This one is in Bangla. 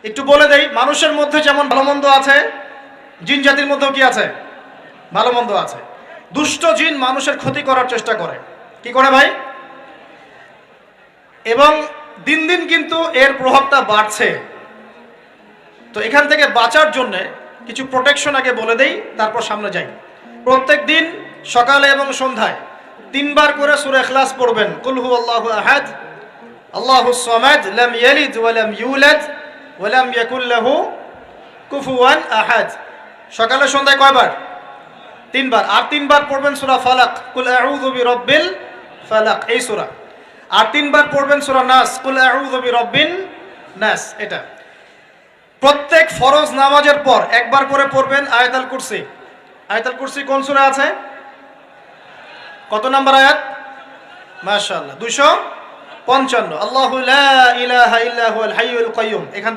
একটু বলে দেই, মানুষের মধ্যে যেমন ভালো মন্দ আছে, জিন জাতির মধ্যেও কি আছে? ভালো মন্দ আছে। দুষ্ট জিন মানুষের ক্ষতি করার চেষ্টা করে। কি করে ভাই? এবং দিন দিন কিন্তু এর প্রভাবটা বাড়ছে। তো এখান থেকে বাঁচার জন্য কিছু প্রোটেকশন আগে বলে দেই, তারপর সামনে যাই। প্রত্যেক দিন সকালে এবং সন্ধ্যায় 3 বার করে সূরা ইখলাস পড়বেন। কুল হুয়াল্লাহু আহাদ, আল্লাহুস সামাদ, লাম ইয়ালিদ ওয়া লাম ইউলাদ ওয়া লাম ইয়াকুল লাহু কুফুয়ান আহাদ। সকালে সন্ধ্যায় কয়বার? 3 বার। আর 3 বার পড়বেন সূরা ফালাক, কুল আউযু বিরাব্বিল ফালাক, এই সূরা। আর 3 বার পড়বেন সূরা নাস, কুল আউযু বিরাব্বিন নাস। এটা প্রত্যেক ফরজ নামাজের পর একবার করে পড়বেন আয়াতুল কুরসি। আয়াতুল কুরসি কোন সূরা আছে? কত নাম্বার আয়াত? মাশাআল্লাহ, 255। আল্লাহু লা ইলাহা ইল্লা হুয়াল হাইয়ুল কাইয়্যুম। এখান